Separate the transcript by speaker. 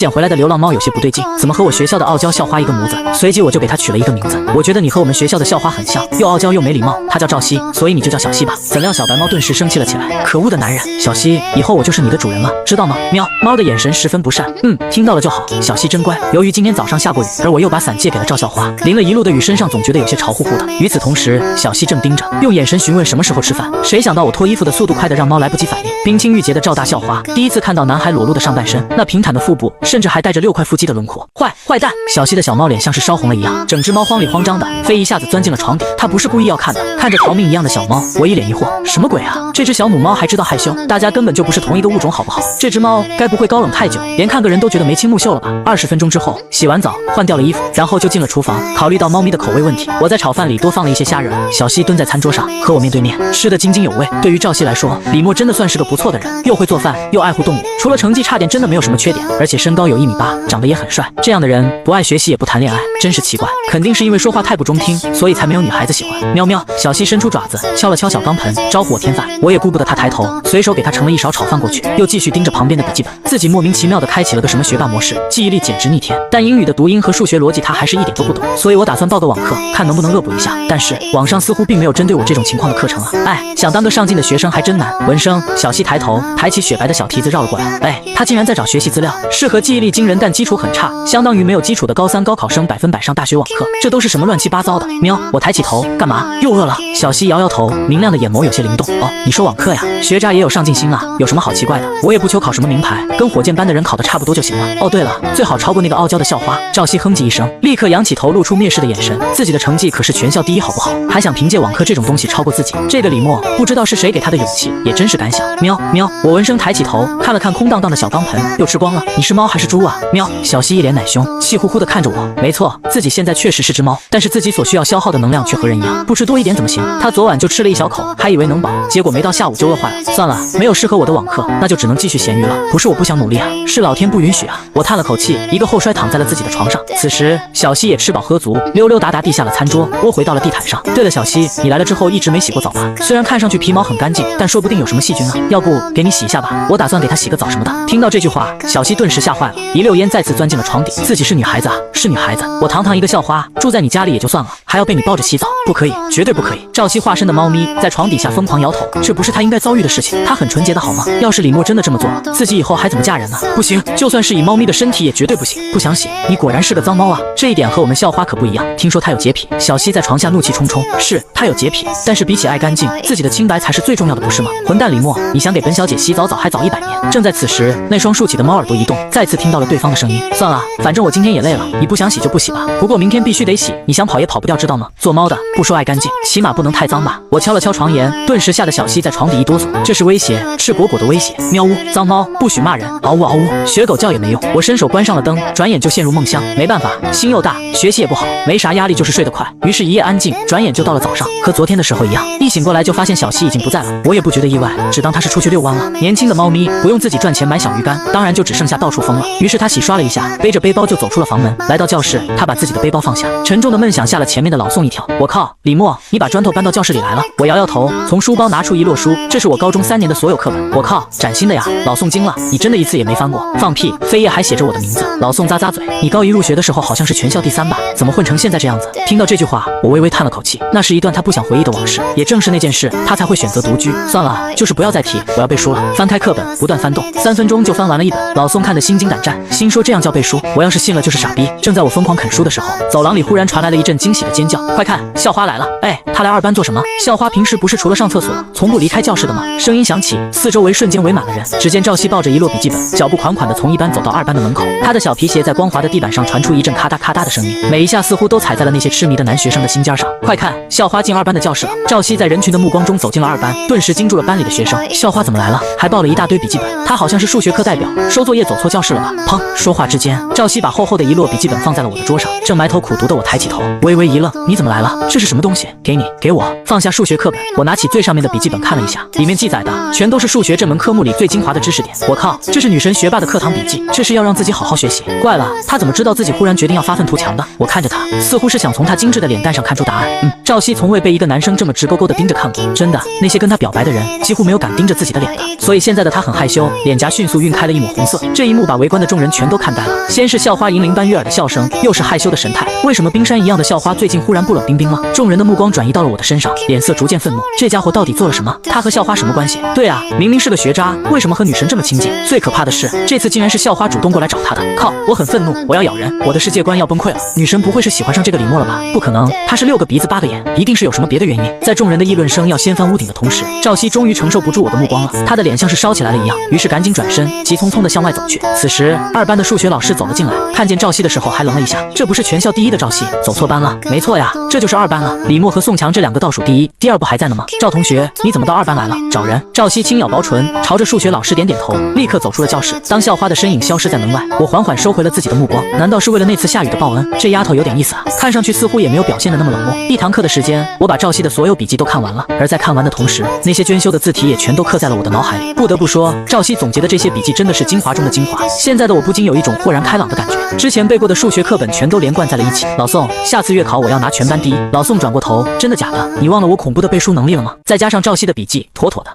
Speaker 1: 捡回来的流浪猫有些不对劲，怎么和我学校的傲娇校花一个模子？随即我就给它取了一个名字，我觉得你和我们学校的校花很像，又傲娇又没礼貌。它叫赵熙，所以你就叫小熙吧。怎料小白猫顿时生气了起来，可恶的男人！小熙，以后我就是你的主人了，知道吗？喵。猫的眼神十分不善，听到了就好。小熙真乖。由于今天早上下过雨，而我又把伞借给了赵校花，淋了一路的雨，身上总觉得有些潮乎乎的。与此同时，小熙正盯着，用眼神询问什么时候吃饭。谁想到我脱衣服的速度快得让猫来不及反应。冰清玉洁的赵大校花第一次看到男孩裸露的上半身，那平坦的腹部甚至还带着6块腹肌的轮廓。坏蛋！小熙的小猫脸像是烧红了一样，整只猫慌里慌张的飞一下子钻进了床底。它不是故意要看的。看着逃命一样的小猫，我一脸疑惑，什么鬼啊？这只小母猫还知道害羞？大家根本就不是同一个物种好不好？这只猫该不会高冷太久，连看个人都觉得眉清目秀了吧？20分钟之后，洗完澡换掉了衣服，然后就进了厨房。考虑到猫咪的口味问题，我在炒饭里多放了一些虾仁。小熙蹲在餐桌上和我面对面，吃得津津有味。对于赵熙来说，李默真的算是个不错的人，又会做饭又爱护动物，除了成绩差点真的没有什么缺点，而且身高有1.8米，长得也很帅。这样的人不爱学习也不谈恋爱，真是奇怪。肯定是因为说话太不中听，所以才没有女孩子喜欢。喵喵！小熙伸出爪子敲了敲小钢盆，招呼我添饭。我也顾不得他抬头，随手给他盛了一勺炒饭过去，又继续盯着旁边的笔记本，自己莫名其妙的开启了个什么学霸模式，记忆力简直逆天。但英语的读音和数学逻辑他还是一点都不懂，所以我打算报个网课，看能不能恶补一下。但是网上似乎并没有针对我这种情况的课程啊！想当个上进的学生还真难。闻声，小熙抬头，抬起雪白的小蹄子绕了过来。他竟然在找学习资料，适合记忆力惊人但基础很差，相当于没有基础的高3高考生100%上大学网课，这都是什么乱七八糟的？喵！我抬起头，干嘛？又饿了？小熙摇摇头，明亮的眼眸有些灵动。哦，你说网课呀？学渣也有上进心啊，有什么好奇怪的？我也不求考什么名牌，跟火箭班的人考得差不多就行了。哦，对了，最好超过那个傲娇的校花。赵熙哼唧一声，立刻仰起头，露出蔑视的眼神。自己的成绩可是全校第1，好不好？还想凭借网课这种东西超过自己？这个李默不知道是谁给他的勇气，也真是敢想。喵喵！我闻声抬起头，看了看空荡荡的小钢盆，又吃光了。你是猫还是猪啊？喵！小熙一脸奶凶，气呼呼地看着我。没错，自己现在确实是只猫，但是自己所需要消耗的能量却和人一样，不吃多一点怎么行？他昨晚就吃了1小口，还以为能饱，结果没到下午就饿坏了。算了，没有适合我的网课，那就只能继续闲鱼了。不是我不想努力啊，是老天不允许啊！我叹了口气，一个后摔躺在了自己的床上。此时，小熙也吃饱喝足，溜溜达达地下了餐桌，窝回到了地毯上。对了，小熙，你来了之后一直没洗过澡吧？虽然看上去皮毛很干净，但说不定有什么细菌呢。要不给你洗一下吧？我打算给他洗个澡什么的。听到这句话，小熙顿时吓坏了，一溜烟再次钻进了床底。自己是女孩子啊，是女孩子，我堂堂一个校花，住在你家里也就算了，还要被你抱着洗澡，不可以，绝对不可以！赵熙化身的猫咪在床底下疯狂摇头，这不是他应该遭遇的事情，他很纯洁的好吗？要是李默真的这么做了，自己以后还怎么嫁人呢？不行，就算是以猫咪的身体也绝对不行，不想洗。你果然是个脏猫啊，这一点和我们校花可不一样，听说他有洁癖。小熙在床下怒气冲冲，是他有洁癖，但是比起爱干净，自己的清白才是最重要的，不是吗？混蛋李默，你想给本小姐洗澡早还早100年。正在此时，那双竖起的猫耳朵一动，再次听到了对方的声音。算了，反正我今天也累了，你不想洗就不洗吧，不过明天必须得洗，你想跑也跑不掉，知道吗？做猫的不说爱干净，起码不能太脏吧。我敲了敲床沿，顿时吓得小熙在床底一哆嗦，这是威胁，赤果果的威胁。喵呜，脏猫不许骂人，嗷呜嗷呜，学狗叫也没用。我伸手关上了灯，转眼就陷入梦乡。没办法，心又大，学习也不好，没啥压力就是睡得快，于是一夜安静，转眼就到了早上，和昨天的时候一样。一醒过来就发现小熙已经不在了，我也不觉得意外，只当他是出去遛弯了。年轻的猫咪不用自己赚钱买小鱼干，当然就只剩下到处疯了。于是他洗刷了一下，背着背包就走出了房门，来到教室，他把自己的背包放下，沉重的闷响吓了前面的老宋一跳。我靠，李默，你把砖头搬到教室里来了？我摇摇头，从书包拿出一摞书，这是我高中3年的所有课本。我靠，崭新的呀！老宋惊了，你真的一次也没翻过？放屁，扉页还写着我的名字。老宋咂咂嘴，你高1入学的时候好像是全校第3吧？怎么混成现在这样子？听到这句话，我微微叹了口气，那是一段他不想回忆的往事，也正是那件事，他才会选择独居。算了，就是不要再提，我要背书了。翻开课本，不断翻动，3分钟就翻完了一本。老宋看得心惊胆战，心说这样叫背书，我要是信了就是傻逼。正在我疯狂啃书的时候，走廊里忽然传来了一阵惊喜的尖叫，快看，校花来了！她来2班做什么？校花平时不是除了上厕所，从不离开教室的吗？声音响起，四周围瞬间围满了人。只见赵熙抱着一摞笔记本，脚步款款地从1班走到2班的门口，他的小皮鞋在光滑的地板上传出一阵咔嗒咔嗒的声音，每一下似乎都踩在了那些痴迷的男学生的心尖上。快看，校花进2班的教室了！赵熙在人群的目光中走进了2班，顿时惊住了班里的学生。校花怎么来了？还抱了一大堆笔记本，她好像是数学课代表，收作业走错教室了吧？砰！说话之间，赵熙把厚厚的一摞笔记本放在了我的桌上，正埋头苦读的我抬起头，微微一愣，你怎么来了？这是什么东西？给你，给我。放下数学课本，我拿起最上面的笔记本看了一下，里面记载的全都是数学这门科目里最精华的知识点。我靠，这是女神学霸的课堂笔记，这是要让自己好好学习。习。怪了，他怎么知道自己忽然决定要发愤图强的？我看着他，似乎是想从他精致的脸蛋上看出答案。赵熙从未被一个男生这么直勾勾的盯着看过，真的，那些跟他表白的人几乎没有敢盯着自己的脸的。所以现在的他很害羞，脸颊迅速晕开了一抹红色。这一幕把围观的众人全都看呆了。先是校花银铃般悦耳的笑声，又是害羞的神态。为什么冰山一样的校花最近忽然不冷冰冰了？众人的目光转移到了我的身上，脸色逐渐愤怒。这家伙到底做了什么？他和校花什么关系？对啊，明明是个学渣，为什么和女神这么亲近？最可怕的是，这次竟然是校花主动过来找他的。靠！我很愤怒，我要咬人，我的世界观要崩溃了。女神不会是喜欢上这个李默了吧？不可能，他是6个鼻子8个眼，一定是有什么别的原因。在众人的议论声要掀翻屋顶的同时，赵熙终于承受不住我的目光了，他的脸像是烧起来了一样，于是赶紧转身，急匆匆地向外走去。此时，2班的数学老师走了进来，看见赵熙的时候还愣了一下，这不是全校第1的赵熙，走错班了？没错呀，这就是2班了。李默和宋强这2个倒数第1，第2不还在呢吗？赵同学，你怎么到2班来了？找人？赵熙轻咬薄唇，朝着数学老师点点头，立刻走出了教室。当校花的身影消失在门外，我缓缓收回了自己的目光。难道是为了那次下雨的报恩？这丫头有点意思啊，看上去似乎也没有表现的那么冷漠。1堂课的时间，我把赵熙的所有笔记都看完了，而在看完的同时，那些娟秀的字体也全都刻在了我的脑海里。不得不说，赵熙总结的这些笔记真的是精华中的精华。现在的我不禁有一种豁然开朗的感觉，之前背过的数学课本全都连贯在了一起。老宋，下次月考我要拿全班第1。老宋转过头，真的假的？你忘了我恐怖的背书能力了吗？再加上赵熙的笔记，妥妥的。